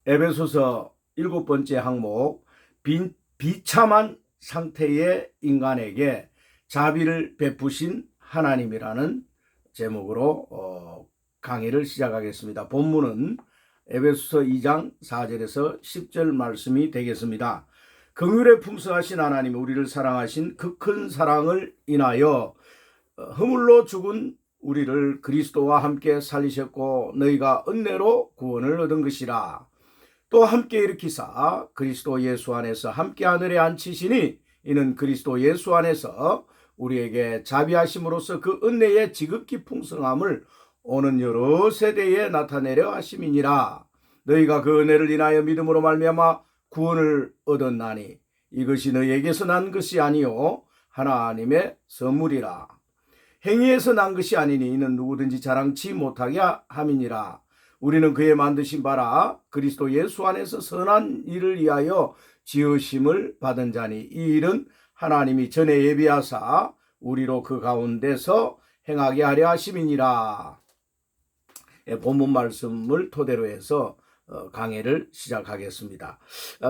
에베소서 7번째 항목 비참한 상태의 인간에게 자비를 베푸신 하나님이라는 제목으로 강의를 시작하겠습니다. 본문은 에베소서 2장 4절에서 10절 말씀이 되겠습니다. 긍휼에 풍성하신 하나님이 우리를 사랑하신 그 큰 사랑을 인하여 허물로 죽은 우리를 그리스도와 함께 살리셨고 너희가 은혜로 구원을 얻은 것이라. 또 함께 일으키사 그리스도 예수 안에서 함께 하늘에 앉히시니 이는 그리스도 예수 안에서 우리에게 자비하심으로써 그 은혜의 지극히 풍성함을 오는 여러 세대에 나타내려 하심이니라. 너희가 그 은혜를 인하여 믿음으로 말미암아 구원을 얻었나니 이것이 너희에게서 난 것이 아니요 하나님의 선물이라. 행위에서 난 것이 아니니 이는 누구든지 자랑치 못하게 함이니라. 우리는 그의 만드신 바라 그리스도 예수 안에서 선한 일을 위하여 지으심을 받은 자니 이 일은 하나님이 전에 예비하사 우리로 그 가운데서 행하게 하려 하심이니라. 본문 말씀을 토대로 해서 강해를 시작하겠습니다.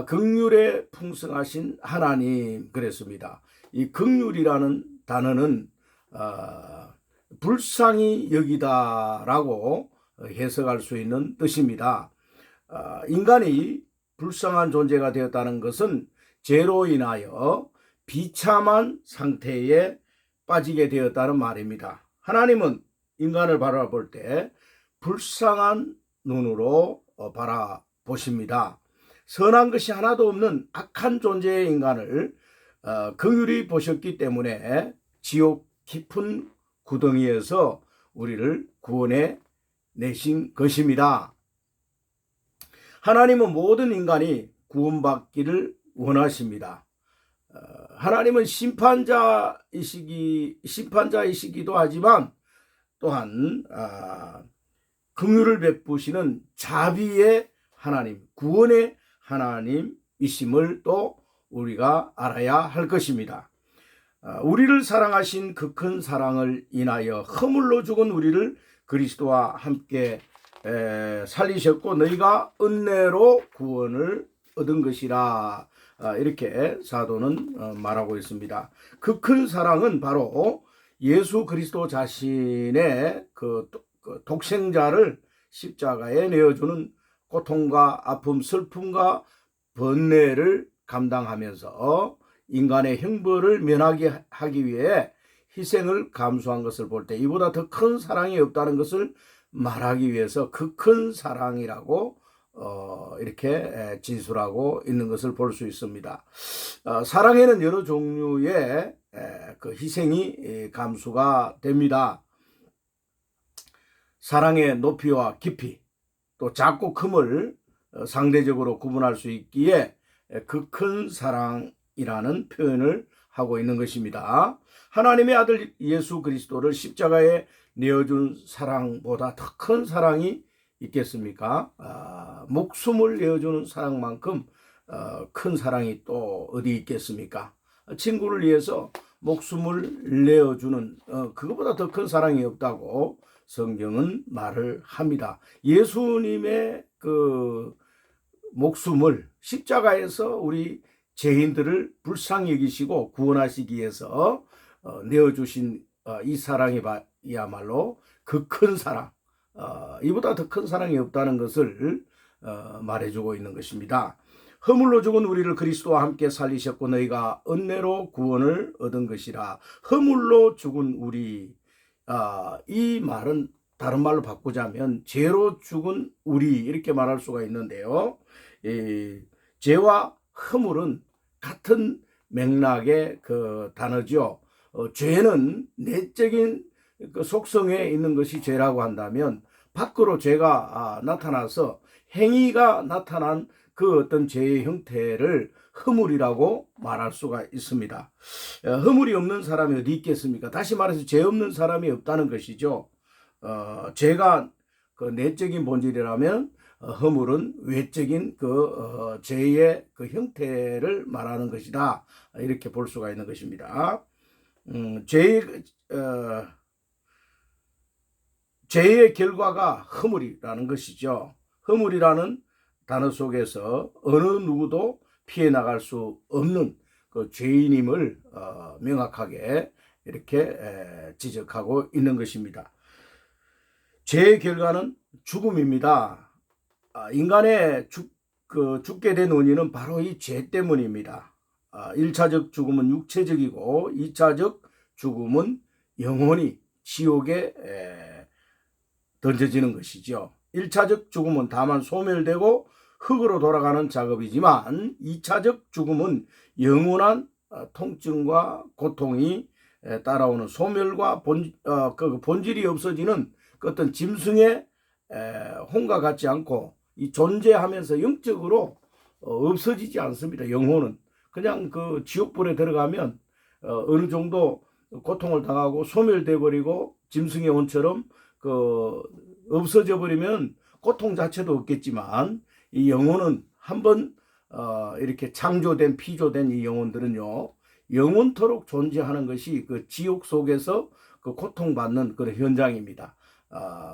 긍휼에 풍성하신 하나님 그랬습니다. 이 긍휼이라는 단어는 불쌍히 여기다라고 해석할 수 있는 뜻입니다. 인간이 불쌍한 존재가 되었다는 것은 죄로 인하여 비참한 상태에 빠지게 되었다는 말입니다. 하나님은 인간을 바라볼 때 불쌍한 눈으로 바라보십니다. 선한 것이 하나도 없는 악한 존재의 인간을 긍휼히 보셨기 때문에 지옥 깊은 구덩이에서 우리를 구원해 내신 것입니다. 하나님은 모든 인간이 구원받기를 원하십니다. 하나님은 심판자이시기도 하지만 또한 긍휼을 베푸시는 자비의 하나님, 구원의 하나님이심을 또 우리가 알아야 할 것입니다. 우리를 사랑하신 그 큰 사랑을 인하여 허물로 죽은 우리를 그리스도와 함께 살리셨고 너희가 은혜로 구원을 얻은 것이라. 이렇게 사도는 말하고 있습니다. 그 큰 사랑은 바로 예수 그리스도 자신의 그 독생자를 십자가에 내어주는 고통과 아픔, 슬픔과 번뇌를 감당하면서 인간의 형벌을 면하게 하기 위해 희생을 감수한 것을 볼 때 이보다 더 큰 사랑이 없다는 것을 말하기 위해서 그 큰 사랑이라고 이렇게 진술하고 있는 것을 볼 수 있습니다. 사랑에는 여러 종류의 그 희생이 감수가 됩니다. 사랑의 높이와 깊이 또 작고 큼을 상대적으로 구분할 수 있기에 그 큰 사랑이라는 표현을 하고 있는 것입니다. 하나님의 아들 예수 그리스도를 십자가에 내어준 사랑보다 더 큰 사랑이 있겠습니까? 목숨을 내어주는 사랑만큼 큰 사랑이 또 어디 있겠습니까? 친구를 위해서 목숨을 내어주는 그것보다 더 큰 사랑이 없다고 성경은 말을 합니다. 예수님의 그 목숨을 십자가에서 우리 죄인들을 불쌍히 여기시고 구원하시기 위해서 내어주신 이 사랑이야말로 그 큰 사랑, 이보다 더 큰 사랑이 없다는 것을 말해주고 있는 것입니다. 허물로 죽은 우리를 그리스도와 함께 살리셨고 너희가 은혜로 구원을 얻은 것이라. 허물로 죽은 우리, 이 말은 다른 말로 바꾸자면 죄로 죽은 우리 이렇게 말할 수가 있는데요. 죄와 허물은 같은 맥락의 그 단어죠. 죄는 내적인 그 속성에 있는 것이 죄라고 한다면 밖으로 죄가 나타나서 행위가 나타난 그 어떤 죄의 형태를 허물이라고 말할 수가 있습니다. 허물이 없는 사람이 어디 있겠습니까? 다시 말해서 죄 없는 사람이 없다는 것이죠. 죄가 그 내적인 본질이라면 허물은 외적인 그 죄의 그 형태를 말하는 것이다. 이렇게 볼 수가 있는 것입니다. 죄의 결과가 허물이라는 것이죠. 허물이라는 단어 속에서 어느 누구도 피해 나갈 수 없는 그 죄인임을 명확하게 이렇게 지적하고 있는 것입니다. 죄의 결과는 죽음입니다. 인간의 죽게 된 원인은 바로 이 죄 때문입니다. 1차적 죽음은 육체적이고 2차적 죽음은 영혼이 지옥에 던져지는 것이죠. 1차적 죽음은 다만 소멸되고 흙으로 돌아가는 작업이지만 2차적 죽음은 영원한 통증과 고통이 따라오는 소멸과 그 본질이 없어지는 그 어떤 짐승의 혼과 같지 않고 이 존재하면서 영적으로 없어지지 않습니다. 영혼은 그냥 그 지옥불에 들어가면 어느 정도 고통을 당하고 소멸돼 버리고 짐승의 혼처럼 그 없어져 버리면 고통 자체도 없겠지만 이 영혼은 한번 이렇게 창조된 피조된 이 영혼들은요 영원토록 존재하는 것이 그 지옥 속에서 그 고통받는 그런 현장입니다.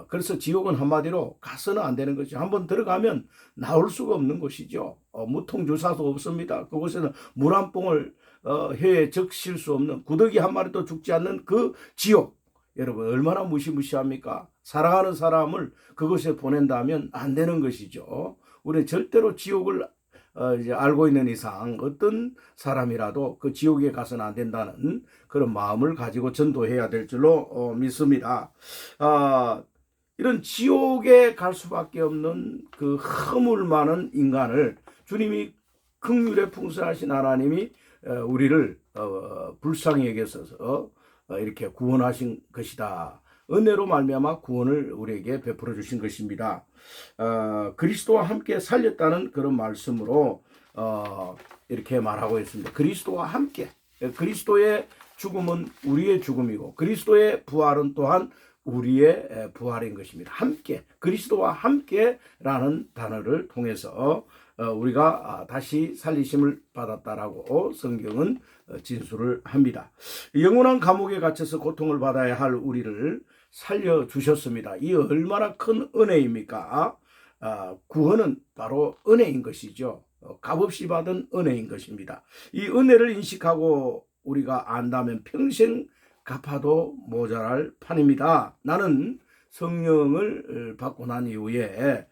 그래서 지옥은 한마디로 가서는 안 되는 것이 한번 들어가면 나올 수가 없는 곳이죠. 무통주사도 없습니다. 그곳에는 물 한 봉을 혀에 적실 수 없는 구더기 한 마리도 죽지 않는 그 지옥. 여러분 얼마나 무시무시합니까? 사랑하는 사람을 그곳에 보낸다면 안 되는 것이죠. 우리는 절대로 지옥을 이제 알고 있는 이상 어떤 사람이라도 그 지옥에 가서는 안 된다는 그런 마음을 가지고 전도해야 될 줄로 믿습니다. 이런 지옥에 갈 수밖에 없는 그 허물 많은 인간을 주님이 긍휼에 풍성하신 하나님이 우리를 불쌍히 여겨서 이렇게 구원하신 것이다. 은혜로 말미암아 구원을 우리에게 베풀어 주신 것입니다. 그리스도와 함께 살렸다는 그런 말씀으로 이렇게 말하고 있습니다. 그리스도와 함께, 그리스도의 죽음은 우리의 죽음이고 그리스도의 부활은 또한 우리의 부활인 것입니다. 함께, 그리스도와 함께라는 단어를 통해서 우리가 다시 살리심을 받았다라고 성경은 진술을 합니다. 영원한 감옥에 gat혀서 고통을 받아야 할 우리를 살려주셨습니다. 이 얼마나 큰 은혜입니까? 구원은 바로 은혜인 것이죠. 값없이 받은 은혜인 것입니다. 이 은혜를 인식하고 우리가 안다면 평생 갚아도 모자랄 판입니다. 나는 성령을 받고 난 이후에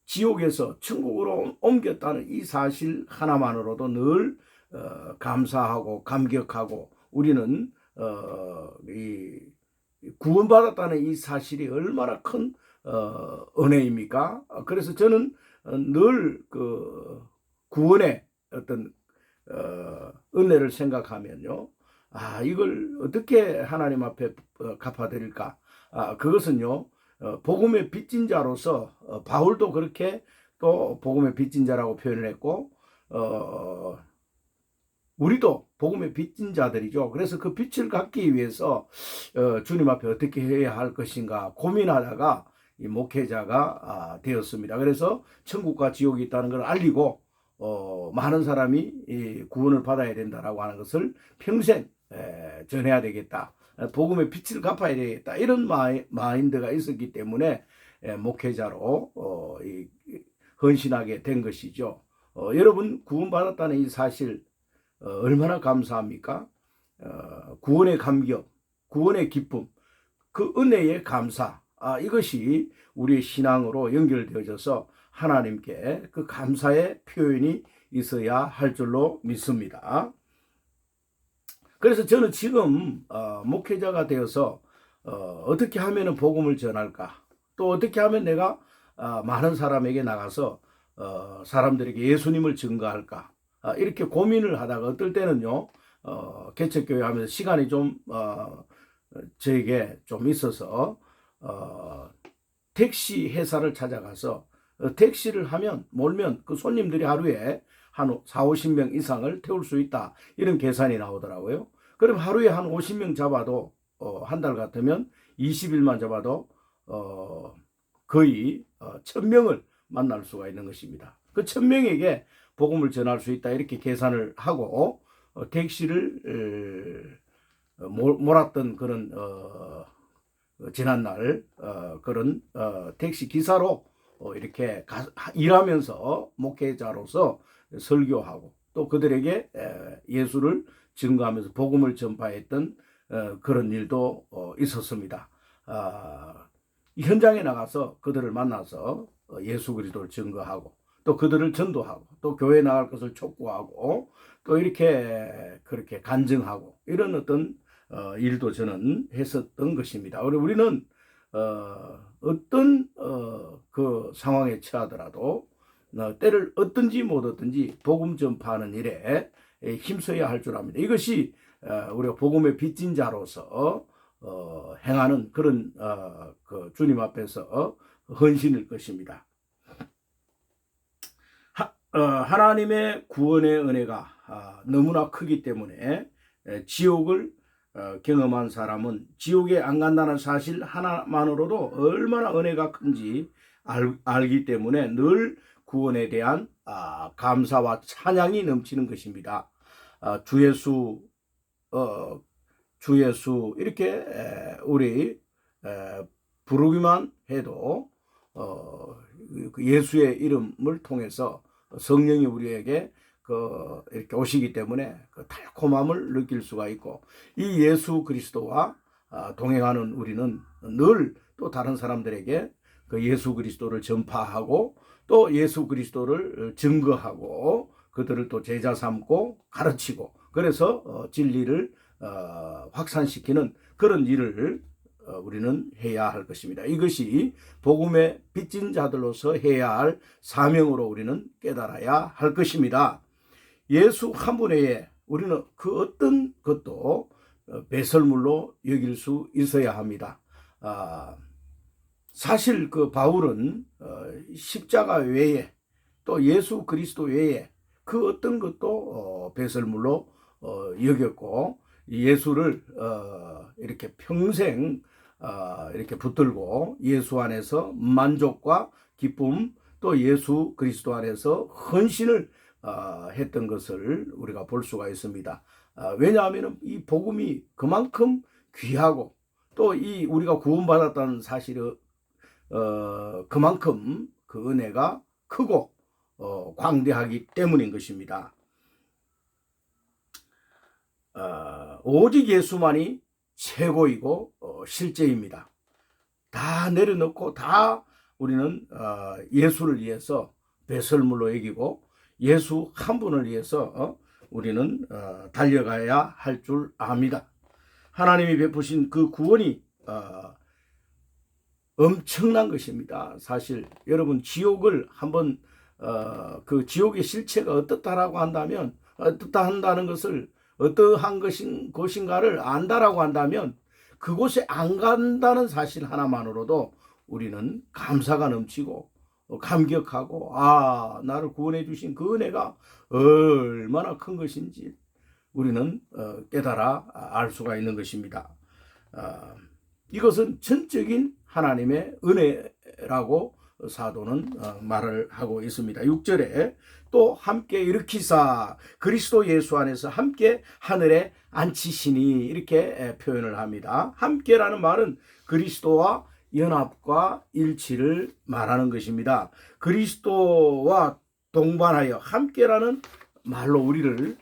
지옥에서 천국으로 옮겼다는 이 사실 하나만으로도 늘 감사하고 감격하고 우리는 이 구원받았다는 이 사실이 얼마나 큰 은혜입니까? 그래서 저는 늘 그 구원의 어떤 은혜를 생각하면요, 이걸 어떻게 하나님 앞에 갚아드릴까? 그것은요, 복음의 빚진 자로서 바울도 그렇게 또 복음의 빚진 자라고 표현을 했고 우리도 복음의 빚진 자들이죠. 그래서 그 빚을 갚기 위해서 주님 앞에 어떻게 해야 할 것인가 고민하다가 이 목회자가 되었습니다. 그래서 천국과 지옥이 있다는 걸 알리고 많은 사람이 이 구원을 받아야 된다라고 하는 것을 평생 전해야 되겠다. 복음의 빚을 갚아야 되겠다. 이런 마인드가 있었기 때문에 목회자로 헌신하게 된 것이죠. 여러분 구원받았다는 이 사실 얼마나 감사합니까? 구원의 감격, 구원의 기쁨, 그 은혜의 감사, 이것이 우리의 신앙으로 연결되어져서 하나님께 그 감사의 표현이 있어야 할 줄로 믿습니다. 그래서 저는 지금 목회자가 되어서 어떻게 하면 복음을 전할까? 또 어떻게 하면 내가 많은 사람에게 나가서 사람들에게 예수님을 증거할까? 이렇게 고민을 하다가 어떨 때는요, 개척교회 하면서 시간이 좀 저에게 좀 있어서 택시 회사를 찾아가서 택시를 하면 몰면 그 손님들이 하루에 한 4-50명 이상을 태울 수 있다. 이런 계산이 나오더라고요. 그럼 하루에 한 50명 잡아도 한 달 같으면 20일만 잡아도 거의 1000명을 만날 수가 있는 것입니다. 그 1000명에게 복음을 전할 수 있다. 이렇게 계산을 하고 택시를 몰았던 그런 지난날 그런 택시 기사로 이렇게 일하면서 목회자로서 설교하고 또 그들에게 예수를 증거하면서 복음을 전파했던 그런 일도 있었습니다. 현장에 나가서 그들을 만나서 예수 그리스도를 증거하고 또 그들을 전도하고 또 교회 나갈 것을 촉구하고 또 이렇게 그렇게 간증하고 이런 어떤 일도 저는 했었던 것입니다. 우리는 어떤 그 상황에 처하더라도 때를 얻든지 못 얻든지 복음 전파하는 일에 힘써야 할 줄 압니다. 이것이 우리가 복음의 빚진 자로서 행하는 그런 그 주님 앞에서 헌신일 것입니다. 하나님의 구원의 은혜가 너무나 크기 때문에 지옥을 경험한 사람은 지옥에 안 간다는 사실 하나만으로도 얼마나 은혜가 큰지 알기 때문에 늘 구원에 대한 감사와 찬양이 넘치는 것입니다. 주 예수 이렇게 우리 부르기만 해도 예수의 이름을 통해서 성령이 우리에게 이렇게 오시기 때문에 그 달콤함을 느낄 수가 있고 이 예수 그리스도와 동행하는 우리는 늘 또 다른 사람들에게 그 예수 그리스도를 전파하고 또 예수 그리스도를 증거하고 그들을 또 제자 삼고 가르치고 그래서 진리를 확산시키는 그런 일을 우리는 해야 할 것입니다. 이것이 복음의 빚진 자들로서 해야 할 사명으로 우리는 깨달아야 할 것입니다. 예수 한 분 외에 우리는 그 어떤 것도 배설물로 여길 수 있어야 합니다. 사실 그 바울은 십자가 외에 또 예수 그리스도 외에 그 어떤 것도 배설물로 여겼고 예수를 이렇게 평생 이렇게 붙들고 예수 안에서 만족과 기쁨 또 예수 그리스도 안에서 헌신을 했던 것을 우리가 볼 수가 있습니다. 왜냐하면 이 복음이 그만큼 귀하고 또 이 우리가 구원받았다는 사실을 그만큼 그 은혜가 크고 광대하기 때문인 것입니다. 오직 예수만이 최고이고 실제입니다. 다 내려놓고 다 우리는 예수를 위해서 배설물로 여기고 예수 한 분을 위해서 우리는 달려가야 할 줄 압니다. 하나님이 베푸신 그 구원이 엄청난 것입니다. 사실 여러분 지옥을 한번 그 지옥의 실체가 어떻다라고 한다면 어떻다 한다는 것을 어떠한 것인가를 안다라고 한다면 그곳에 안 간다는 사실 하나만으로도 우리는 감사가 넘치고 감격하고 나를 구원해 주신 그 은혜가 얼마나 큰 것인지 우리는 깨달아 알 수가 있는 것입니다. 이것은 전적인 하나님의 은혜라고 사도는 말을 하고 있습니다. 6절에 또 함께 일으키사 그리스도 예수 안에서 함께 하늘에 앉히시니 이렇게 표현을 합니다. 함께라는 말은 그리스도와 연합과 일치를 말하는 것입니다. 그리스도와 동반하여 함께라는 말로 우리를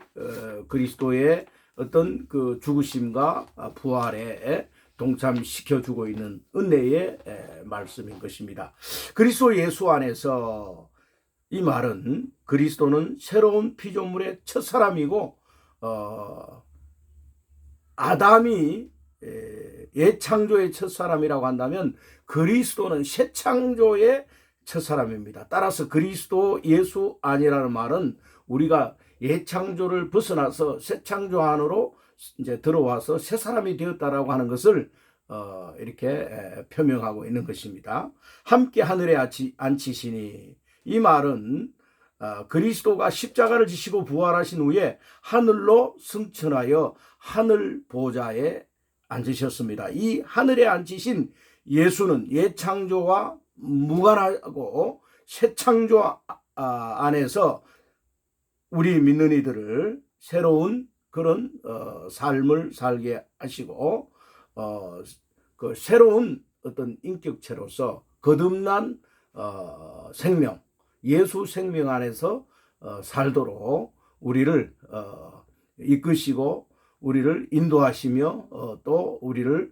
그리스도의 어떤 그 죽으심과 부활에 동참시켜주고 있는 은혜의 말씀인 것입니다. 그리스도 예수 안에서 이 말은 그리스도는 새로운 피조물의 첫사람이고 아담이 예창조의 첫사람이라고 한다면 그리스도는 새창조의 첫사람입니다. 따라서 그리스도 예수 안이라는 말은 우리가 예창조를 벗어나서 새창조 안으로 이제 들어와서 새 사람이 되었다라고 하는 것을 이렇게 표명하고 있는 것입니다. 함께 하늘에 앉히시니 이 말은 그리스도가 십자가를 지시고 부활하신 후에 하늘로 승천하여 하늘 보좌에 앉으셨습니다. 이 하늘에 앉으신 예수는 예창조와 무관하고 새 창조 안에서 우리 믿는 이들을 새로운 그런 삶을 살게 하시고 그 새로운 어떤 인격체로서 거듭난 생명, 예수 생명 안에서 살도록 우리를 이끄시고 우리를 인도하시며 또 우리를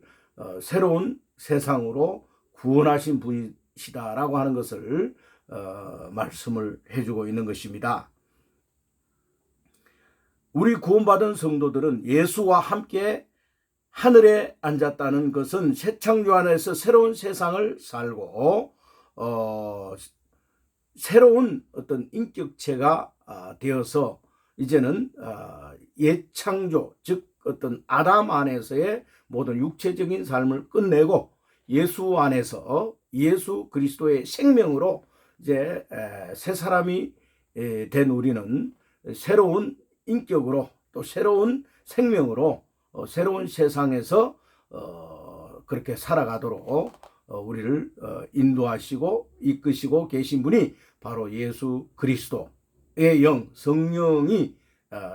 새로운 세상으로 구원하신 분이시다라고 하는 것을 말씀을 해주고 있는 것입니다. 우리 구원받은 성도들은 예수와 함께 하늘에 앉았다는 것은 새 창조 안에서 새로운 세상을 살고 새로운 어떤 인격체가 되어서 이제는 옛 창조, 즉 어떤 아담 안에서의 모든 육체적인 삶을 끝내고 예수 안에서 예수 그리스도의 생명으로 이제 새 사람이 된 우리는 새로운 인격으로 또 새로운 생명으로 새로운 세상에서 그렇게 살아가도록 우리를 인도하시고 이끄시고 계신 분이 바로 예수 그리스도의 영 성령이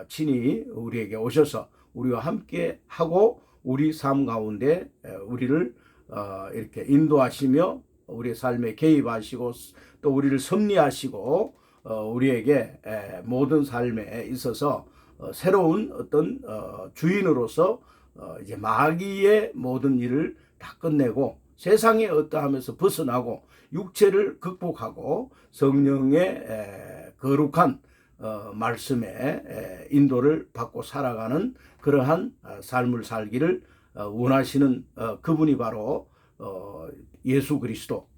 친히 우리에게 오셔서 우리와 함께 하고 우리 삶 가운데 우리를 이렇게 인도하시며 우리의 삶에 개입하시고 또 우리를 섭리하시고 우리에게 모든 삶에 있어서 새로운 어떤 주인으로서 이제 마귀의 모든 일을 다 끝내고 세상에 어떠하면서 벗어나고 육체를 극복하고 성령의 거룩한 말씀에 인도를 받고 살아가는 그러한 삶을 살기를 원하시는 그분이 바로 예수 그리스도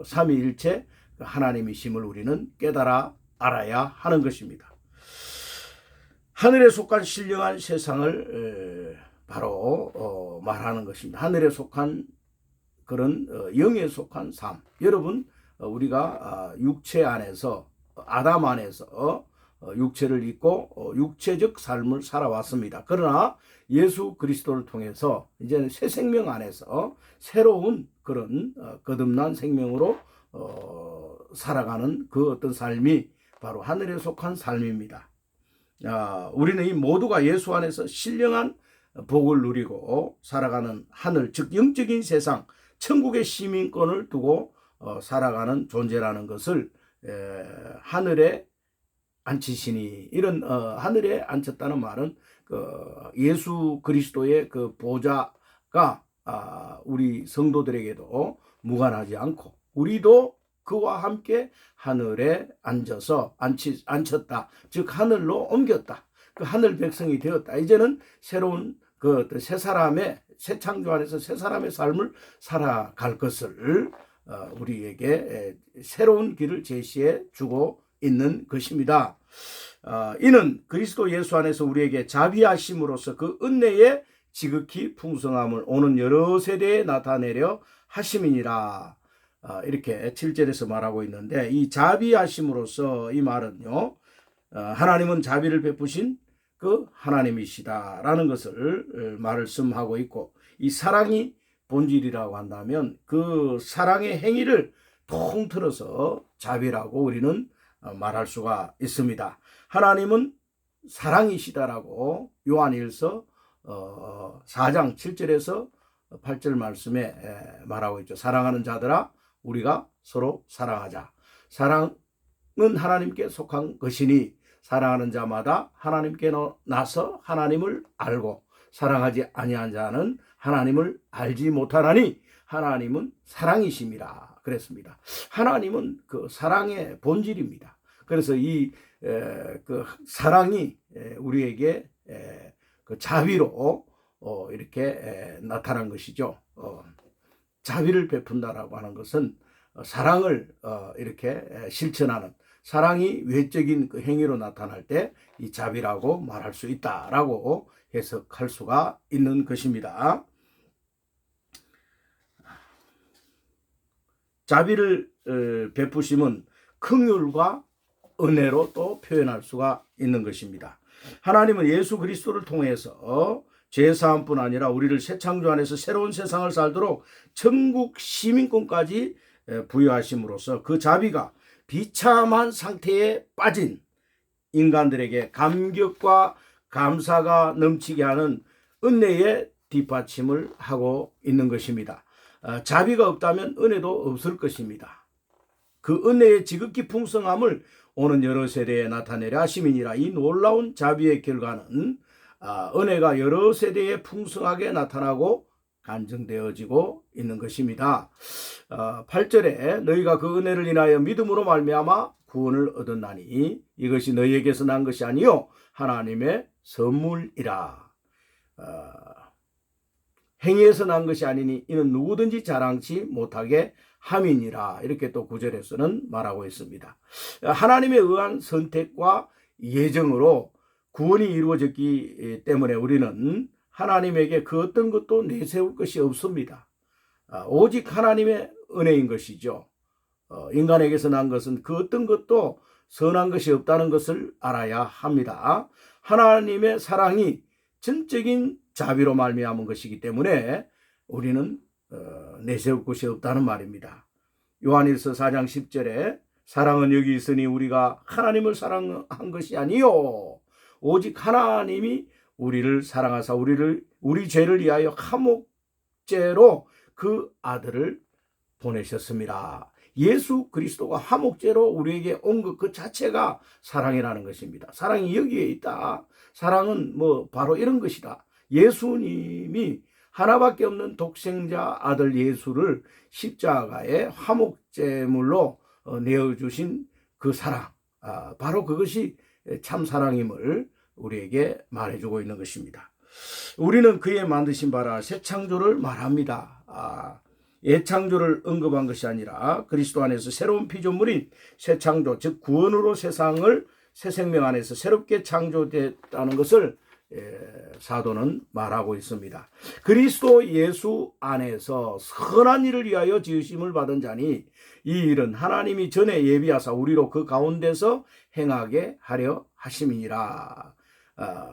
삼위일체 하나님이심을 우리는 깨달아 알아야 하는 것입니다. 하늘에 속한 신령한 세상을 바로 말하는 것입니다. 하늘에 속한 그런 영에 속한 삶. 여러분 우리가 육체 안에서 아담 안에서 육체를 입고 육체적 삶을 살아왔습니다. 그러나 예수 그리스도를 통해서 이제는 새 생명 안에서 새로운 그런 거듭난 생명으로 살아가는 그 어떤 삶이 바로 하늘에 속한 삶입니다. 우리는 이 모두가 예수 안에서 신령한 복을 누리고 살아가는 하늘, 즉 영적인 세상, 천국의 시민권을 두고 살아가는 존재라는 것을 하늘에 앉히시니 이런 하늘에 앉혔다는 말은 예수 그리스도의 그 보좌가 우리 성도들에게도 무관하지 않고 우리도 그와 함께 하늘에 앉혔다. 즉 하늘로 옮겼다. 그 하늘 백성이 되었다. 이제는 새로운 그 새 사람의 새 창조 안에서 새 사람의 삶을 살아갈 것을 우리에게 새로운 길을 제시해 주고 있는 것입니다. 이는 그리스도 예수 안에서 우리에게 자비하심으로써 그 은혜의 지극히 풍성함을 오는 여러 세대에 나타내려 하심이니라. 이렇게 7절에서 말하고 있는데 이 자비하심으로써 이 말은요. 하나님은 자비를 베푸신 그 하나님이시다라는 것을 말씀하고 있고 이 사랑이 본질이라고 한다면 그 사랑의 행위를 통틀어서 자비라고 우리는 말할 수가 있습니다. 하나님은 사랑이시다라고 요한일서 4장 7절에서 8절 말씀에 말하고 있죠. 사랑하는 자들아 우리가 서로 사랑하자. 사랑은 하나님께 속한 것이니 사랑하는 자마다 하나님께 나서 하나님을 알고 사랑하지 아니한 자는 하나님을 알지 못하나니 하나님은 사랑이심이라 그랬습니다. 하나님은 그 사랑의 본질입니다. 그래서 이 그 사랑이 우리에게 그 자비로 이렇게 나타난 것이죠. 자비를 베푼다라고 하는 것은 사랑을 이렇게 실천하는 사랑이 외적인 그 행위로 나타날 때 이 자비라고 말할 수 있다라고 해석할 수가 있는 것입니다. 자비를 베푸심은 긍휼과 은혜로 또 표현할 수가 있는 것입니다. 하나님은 예수 그리스도를 통해서 죄사함뿐 아니라 우리를 새 창조 안에서 새로운 세상을 살도록 천국 시민권까지 부여하심으로써 그 자비가 비참한 상태에 빠진 인간들에게 감격과 감사가 넘치게 하는 은혜의 뒷받침을 하고 있는 것입니다. 자비가 없다면 은혜도 없을 것입니다. 그 은혜의 지극히 풍성함을 오는 여러 세대에 나타내려 하심이니라. 이 놀라운 자비의 결과는 은혜가 여러 세대에 풍성하게 나타나고 간증되어지고 있는 것입니다. 8절에 너희가 그 은혜를 인하여 믿음으로 말미암아 구원을 얻었나니 이것이 너희에게서 난 것이 아니요 하나님의 선물이라. 행위에서 난 것이 아니니 이는 누구든지 자랑치 못하게 함이니라. 이렇게 또 9절에서는 말하고 있습니다. 하나님의 의한 선택과 예정으로 구원이 이루어졌기 때문에 우리는 하나님에게 그 어떤 것도 내세울 것이 없습니다. 오직 하나님의 은혜인 것이죠. 인간에게서 난 것은 그 어떤 것도 선한 것이 없다는 것을 알아야 합니다. 하나님의 사랑이 전적인 자비로 말미암은 것이기 때문에 우리는 내세울 것이 없다는 말입니다. 요한일서 4장 10절에 사랑은 여기 있으니 우리가 하나님을 사랑한 것이 아니요 오직 하나님이 우리를 사랑하사 우리 죄를 위하여 화목제로 그 아들을 보내셨습니다. 예수 그리스도가 화목제로 우리에게 온 것 그 자체가 사랑이라는 것입니다. 사랑이 여기에 있다. 사랑은 바로 이런 것이다. 예수님이 하나밖에 없는 독생자 아들 예수를 십자가의 화목제물로 내어주신 그 사랑, 바로 그것이 참 사랑임을 우리에게 말해주고 있는 것입니다. 우리는 그의 만드신 바라 새 창조를 말합니다. 예창조를 언급한 것이 아니라 그리스도 안에서 새로운 피조물인 새 창조, 즉 구원으로 세상을 새 생명 안에서 새롭게 창조됐다는 것을 사도는 말하고 있습니다. 그리스도 예수 안에서 선한 일을 위하여 지으심을 받은 자니 이 일은 하나님이 전에 예비하사 우리로 그 가운데서 행하게 하려 하심이니라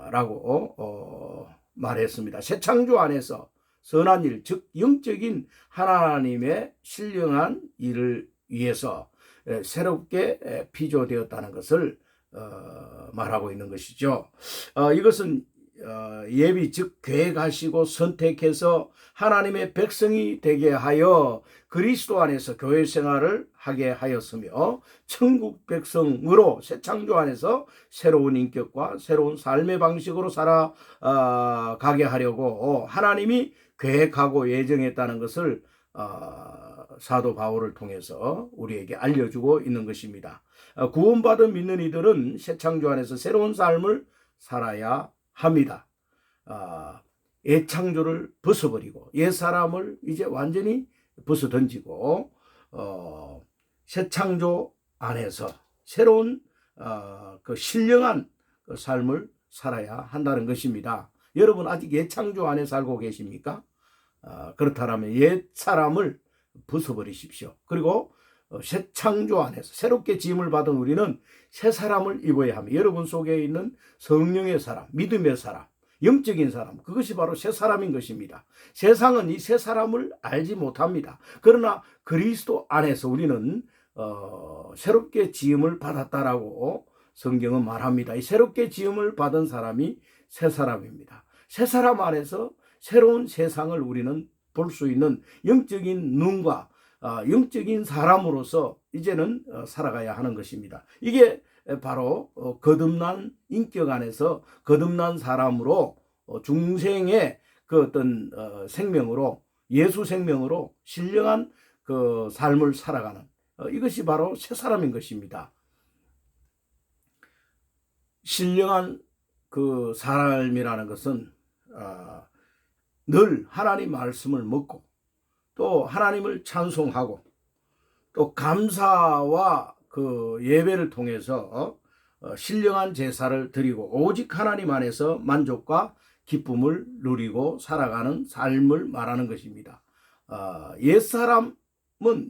라고 말했습니다. 새 창조 안에서 선한 일, 즉 영적인 하나님의 신령한 일을 위해서 새롭게 피조되었다는 것을 말하고 있는 것이죠. 이것은 예비, 즉 계획하시고 선택해서 하나님의 백성이 되게 하여 그리스도 안에서 교회 생활을 하게 하였으며 천국 백성으로 새 창조 안에서 새로운 인격과 새로운 삶의 방식으로 살아가게 하려고 하나님이 계획하고 예정했다는 것을 사도 바울을 통해서 우리에게 알려주고 있는 것입니다. 구원받은 믿는 이들은 새 창조 안에서 새로운 삶을 살아야 합니다. 옛창조를 벗어버리고 옛사람을 이제 완전히 벗어던지고 새 창조 안에서 새로운 그 신령한 그 삶을 살아야 한다는 것입니다. 여러분 아직 옛창조 안에 살고 계십니까? 그렇다면 옛사람을 벗어버리십시오. 그리고 새 창조 안에서 새롭게 지음을 받은 우리는 새 사람을 입어야 합니다. 여러분 속에 있는 성령의 사람, 믿음의 사람, 영적인 사람, 그것이 바로 새 사람인 것입니다. 세상은 이 새 사람을 알지 못합니다. 그러나 그리스도 안에서 우리는 새롭게 지음을 받았다라고 성경은 말합니다. 이 새롭게 지음을 받은 사람이 새 사람입니다. 새 사람 안에서 새로운 세상을 우리는 볼 수 있는 영적인 눈과 영적인 사람으로서 이제는 살아가야 하는 것입니다. 이게 바로 거듭난 인격 안에서 거듭난 사람으로 중생의 그 어떤 생명으로 예수 생명으로 신령한 그 삶을 살아가는 이것이 바로 새 사람인 것입니다. 신령한 그 삶이라는 것은 늘 하나님 말씀을 먹고 또 하나님을 찬송하고 또 감사와 그 예배를 통해서 신령한 제사를 드리고 오직 하나님 안에서 만족과 기쁨을 누리고 살아가는 삶을 말하는 것입니다. 옛사람은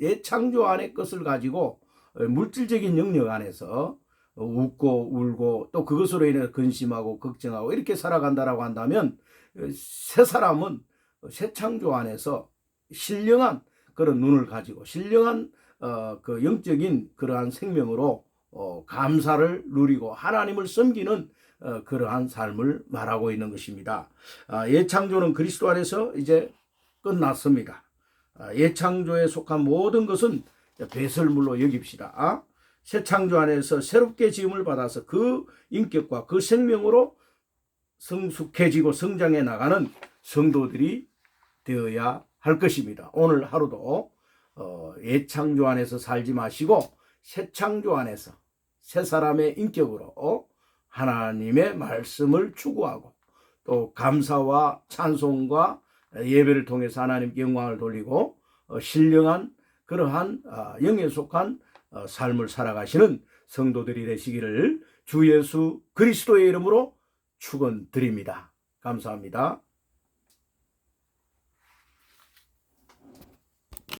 옛 창조 안의 것을 가지고 물질적인 영역 안에서 웃고 울고 또 그것으로 인해 근심하고 걱정하고 이렇게 살아간다라고 한다면 새 사람은 새 창조 안에서 신령한 그런 눈을 가지고 신령한 그 영적인 그러한 생명으로 감사를 누리고 하나님을 섬기는 그러한 삶을 말하고 있는 것입니다. 옛 창조는 그리스도 안에서 이제 끝났습니다. 옛 창조에 속한 모든 것은 배설물로 여깁시다. 새 창조 안에서 새롭게 지음을 받아서 그 인격과 그 생명으로 성숙해지고 성장해 나가는 성도들이 되어야 할 것입니다. 오늘 하루도 옛 창조 안에서 살지 마시고 새 창조 안에서 새 사람의 인격으로 하나님의 말씀을 추구하고 또 감사와 찬송과 예배를 통해서 하나님께 영광을 돌리고 신령한 그러한 영에 속한 삶을 살아가시는 성도들이 되시기를 주 예수 그리스도의 이름으로 축원드립니다. 감사합니다.